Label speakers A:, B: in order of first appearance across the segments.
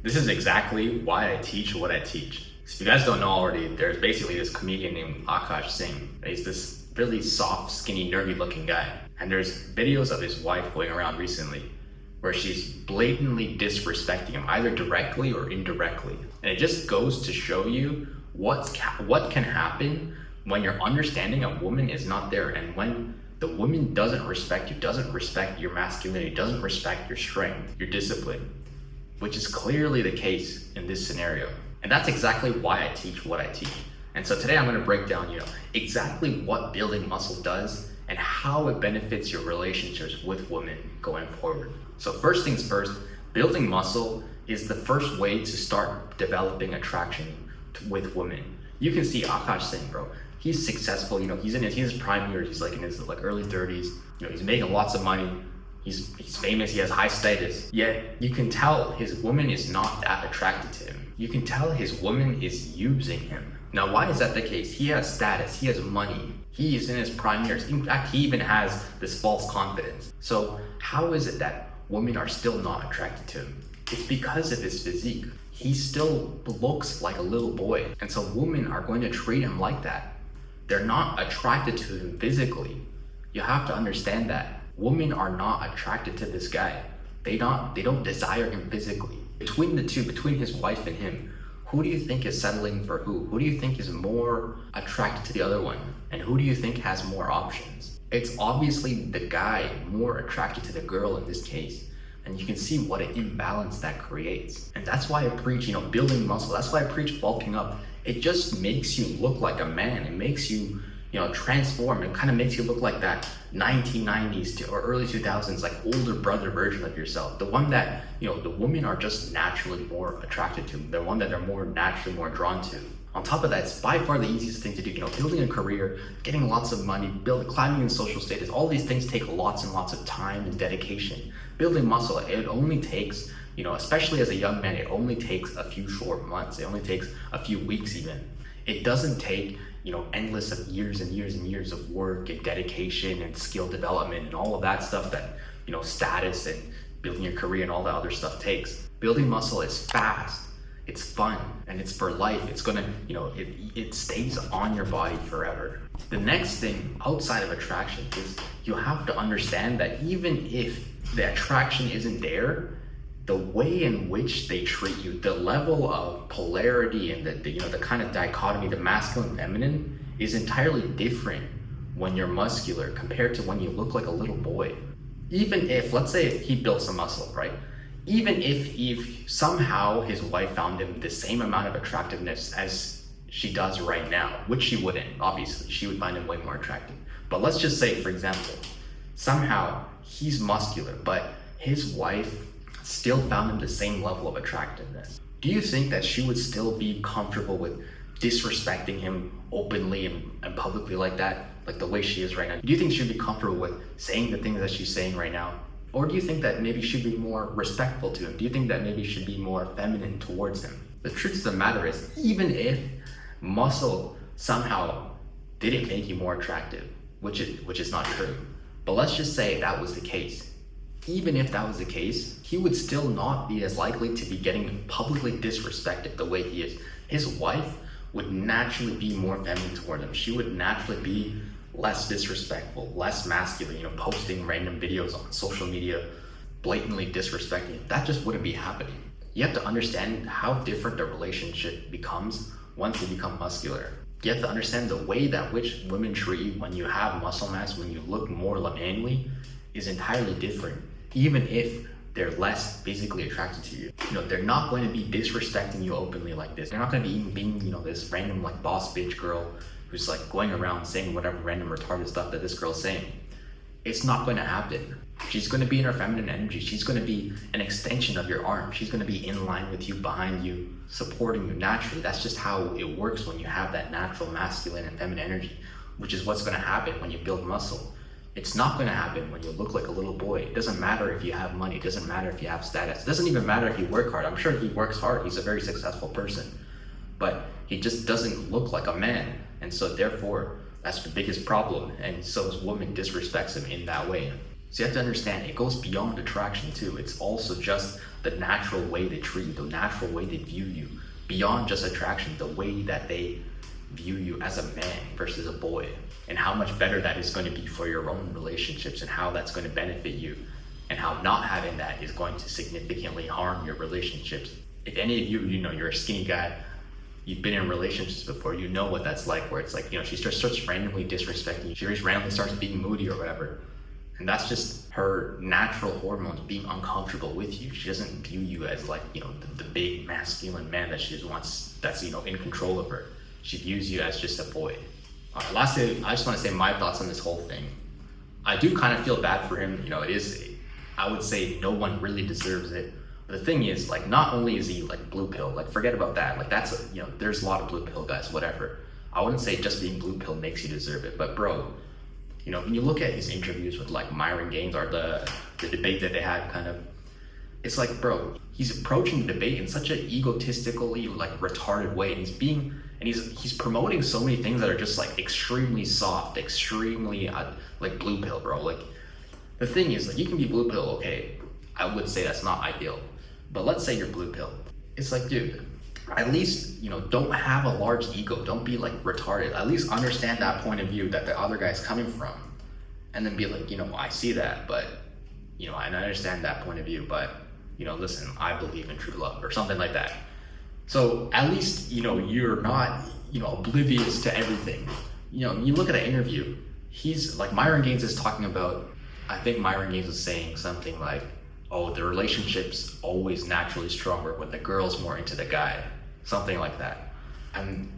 A: This is exactly why I teach what I teach. So if you guys don't know already, there's basically this comedian named Akash Singh. He's this really soft, skinny, nerdy looking guy. And there's videos of his wife going around recently where she's blatantly disrespecting him, either directly or indirectly. And it just goes to show you what can happen when your understanding of woman is not there, and when the woman doesn't respect you, doesn't respect your masculinity, doesn't respect your strength, your discipline, which is clearly the case in this scenario. And that's exactly why I teach what I teach. And so today I'm going to break down, exactly what building muscle does and how it benefits your relationships with women going forward. So first things first, building muscle is the first way to start developing attraction with women. You can see Akash Singh, bro. He's successful, he's in his prime years. He's in his early 30s. He's making lots of money. He's famous, he has high status. Yet you can tell his woman is not that attracted to him. You can tell his woman is using him. Now, why is that the case? He has status, he has money. He is in his prime years. In fact, he even has this false confidence. So how is it that women are still not attracted to him? It's because of his physique. He still looks like a little boy. And so women are going to treat him like that. They're not attracted to him physically. You have to understand that. Women are not attracted to this guy. They don't desire him physically. Between the two, between his wife and him, who do you think is settling for who? Who do you think is more attracted to the other one? And who do you think has more options? It's obviously the guy more attracted to the girl in this case. And you can see what an imbalance that creates. And that's why I preach, building muscle. That's why I preach bulking up. It just makes you look like a man. It makes you, transform. It kind of makes you look like that 1990s or early 2000s, like older brother version of yourself. The one that, the women are just naturally more attracted to. The one that they're more naturally more drawn to. On top of that, it's by far the easiest thing to do. Building a career, getting lots of money, climbing in social status. All these things take lots and lots of time and dedication. Building muscle, it only takes, especially as a young man, it only takes a few short months. It only takes a few weeks even. It doesn't take, endless of years and years and years of work and dedication and skill development and all of that stuff that, status and building your career and all that other stuff takes. Building muscle is fast. It's fun, and it's for life. It's gonna, it stays on your body forever. The next thing outside of attraction is you have to understand that even if the attraction isn't there, the way in which they treat you, the level of polarity and the kind of dichotomy, the masculine and feminine, is entirely different when you're muscular compared to when you look like a little boy. Even if, let's say he built some muscle, right? Even if somehow his wife found him the same amount of attractiveness as she does right now, which she wouldn't, obviously, she would find him way more attractive. But let's just say, for example, somehow he's muscular, but his wife still found him the same level of attractiveness. Do you think that she would still be comfortable with disrespecting him openly and publicly like that, like the way she is right now? Do you think she'd be comfortable with saying the things that she's saying right now? Or do you think that maybe she'd be more respectful to him? Do you think that maybe she'd be more feminine towards him? The truth of the matter is, even if muscle somehow didn't make you more attractive, which is not true, but let's just say that was the case. Even if that was the case, he would still not be as likely to be getting publicly disrespected the way he is. His wife would naturally be more feminine toward him. She would naturally be less disrespectful, less masculine, posting random videos on social media, blatantly disrespecting him. That just wouldn't be happening. You have to understand how different the relationship becomes once you become muscular. You have to understand the way that which women treat you when you have muscle mass, when you look more manly, is entirely different. Even if they're less physically attracted to you. They're not going to be disrespecting you openly like this. They're not going to be even being, this random boss bitch girl who's going around saying whatever random retarded stuff that this girl's saying. It's not going to happen. She's going to be in her feminine energy. She's going to be an extension of your arm. She's going to be in line with you, behind you, supporting you naturally. That's just how it works when you have that natural masculine and feminine energy, which is what's going to happen when you build muscle. It's not going to happen when you look like a little boy. It doesn't matter if you have money. It doesn't matter if you have status. It doesn't even matter if you work hard. I'm sure he works hard. He's a very successful person. But he just doesn't look like a man. And so therefore, that's the biggest problem. And so his woman disrespects him in that way. So you have to understand, it goes beyond attraction too. It's also just the natural way they treat you, the natural way they view you, beyond just attraction, the way that they view you as a man versus a boy, and how much better that is going to be for your own relationships, and how that's going to benefit you, and how not having that is going to significantly harm your relationships. If any of you, you're a skinny guy, you've been in relationships before, you know what that's like, where it's like, she just starts randomly disrespecting you. She just randomly starts being moody or whatever. And that's just her natural hormones being uncomfortable with you. She doesn't view you as like, the big masculine man that she wants, that's, in control of her. She views you as just a boy. Lastly, I just want to say my thoughts on this whole thing. I do kind of feel bad for him. It is, I would say no one really deserves it. But the thing is, like, not only is he like blue pill, like forget about that. Like that's, there's a lot of blue pill guys, whatever. I wouldn't say just being blue pill makes you deserve it, but bro, when you look at his interviews with like Myron Gaines, or the debate that they had, kind of, it's like, bro, he's approaching the debate in such an egotistically like retarded way, and he's promoting so many things that are just like extremely soft, extremely like blue pill, bro. Like the thing is, like, you can be blue pill, okay, I would say that's not ideal, but let's say you're blue pill. It's like, dude, at least, don't have a large ego. Don't be like retarded. At least understand that point of view that the other guy's coming from, and then be like, I see that, but, I understand that point of view, but, listen, I believe in true love, or something like that. So at least, you're not, oblivious to everything. You look at an interview, he's like, Myron Gaines is talking about, I think Myron Gaines was saying something like, oh, the relationship's always naturally stronger when the girl's more into the guy, something like that. And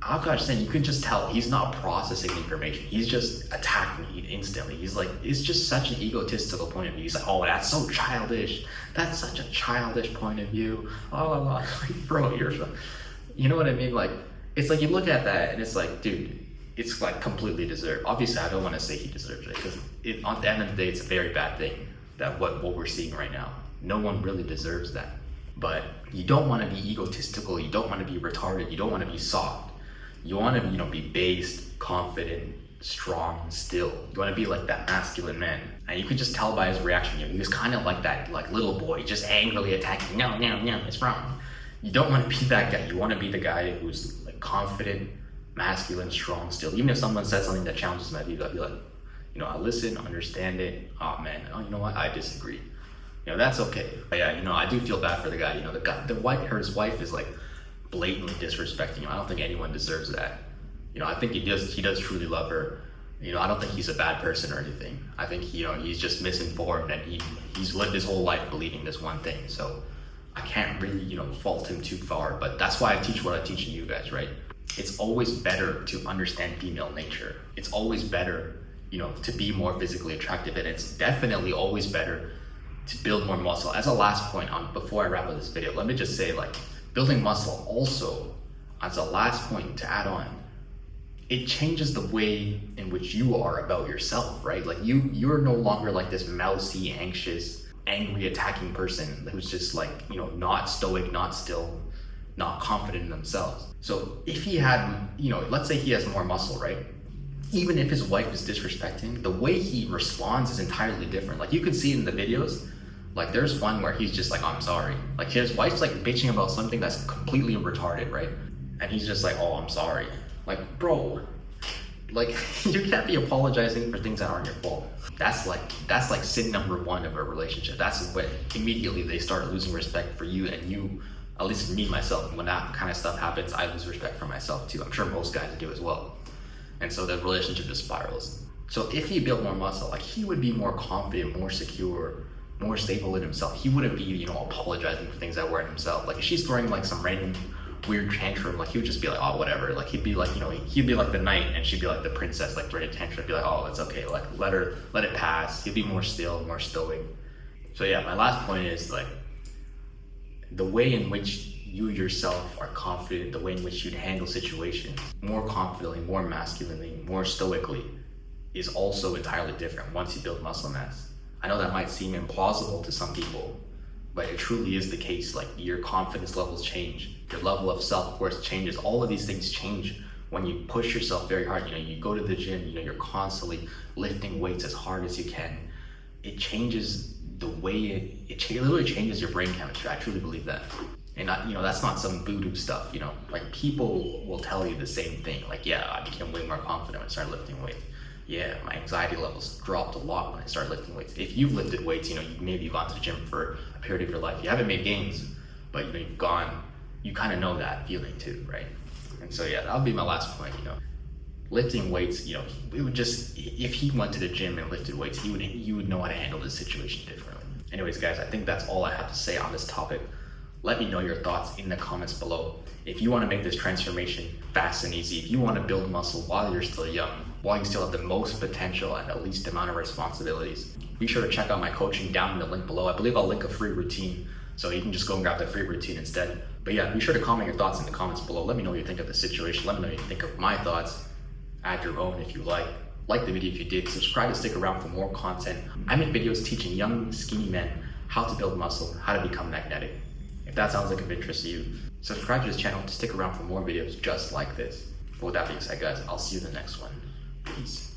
A: Akash Singh, you can just tell he's not processing information. He's just attacking me instantly. He's like, it's just such an egotistical point of view. He's like, oh, that's so childish. That's such a childish point of view. Oh, like, bro, you know what I mean? Like, it's like you look at that and it's like, dude, it's like completely deserved. Obviously, I don't want to say he deserves it, because on the end of the day, it's a very bad thing that what we're seeing right now. No one really deserves that. But you don't want to be egotistical. You don't want to be retarded. You don't want to be soft. You want to, be based, confident, strong, still. You want to be like that masculine man. And you can just tell by his reaction. He was kind of like that, like little boy, just angrily attacking. No, it's wrong. You don't want to be that guy. You want to be the guy who's like confident, masculine, strong, still. Even if someone says something that challenges my views, I'd be like, I listen, understand it. Oh man, you know what? I disagree. That's okay. But yeah, I do feel bad for the guy. His wife is like blatantly disrespecting him. I don't think anyone deserves that. I think he does truly love her. I don't think he's a bad person or anything. I think he's just misinformed, and he's lived his whole life believing this one thing. So I can't really fault him too far. But that's why I teach what I teach you guys, right? It's always better to understand female nature. It's always better to be more physically attractive, and it's definitely always better to build more muscle. As a last point before I wrap up this video, let me just say, like, building muscle also, as a last point to add on, it changes the way in which you are about yourself, right? Like you're no longer like this mousy, anxious, angry, attacking person who's just like, not stoic, not still, not confident in themselves. So if he had, let's say he has more muscle, right? Even if his wife is disrespecting, the way he responds is entirely different. Like you can see in the videos, like there's one where he's just like, I'm sorry. Like his wife's like bitching about something that's completely retarded, right? And he's just like, oh, I'm sorry. Like, bro, like you can't be apologizing for things that aren't your fault. That's like sin number one of a relationship. That's when immediately they start losing respect for you, and you, at least me, myself, when that kind of stuff happens, I lose respect for myself too. I'm sure most guys do as well. And so the relationship just spirals. So if he built more muscle, like he would be more confident, more secure, more stable in himself. He wouldn't be, apologizing for things that weren't himself. Like if she's throwing like some random weird tantrum, like he would just be like, oh, whatever. Like he'd be like, he'd be like the knight and she'd be like the princess, like throwing a tantrum. Be like, oh, it's okay. Like let it pass. He'd be more still, more stoic. So yeah, my last point is like the way in which you yourself are confident, the way in which you'd handle situations more confidently, more masculinely, more stoically is also entirely different once you build muscle mass. I know that might seem implausible to some people, but it truly is the case. Like your confidence levels change, your level of self-worth changes. All of these things change when you push yourself very hard. You go to the gym, you're constantly lifting weights as hard as you can. it changes the way it literally changes your brain chemistry. I truly believe that. And that's not some voodoo stuff, like people will tell you the same thing. Like, yeah, I became way more confident when I started lifting weights. Yeah, my anxiety levels dropped a lot when I started lifting weights. If you've lifted weights, you've maybe gone to the gym for a period of your life. You haven't made gains, but you kind of know that feeling too, right? And so yeah, that would be my last point. Lifting weights, it would just, if he went to the gym and lifted weights, you would know how to handle this situation differently. Anyways, guys, I think that's all I have to say on this topic. Let me know your thoughts in the comments below. If you want to make this transformation fast and easy, if you want to build muscle while you're still young, while you still have the most potential and the least amount of responsibilities, be sure to check out my coaching down in the link below. I believe I'll link a free routine, so you can just go and grab the free routine instead. But yeah, be sure to comment your thoughts in the comments below. Let me know what you think of the situation. Let me know what you think of my thoughts. Add your own if you like. Like the video if you did. Subscribe to stick around for more content. I make videos teaching young, skinny men how to build muscle, how to become magnetic. If that sounds like of interest to you, subscribe to this channel to stick around for more videos just like this. But with that being said, guys, I'll see you in the next one. Peace.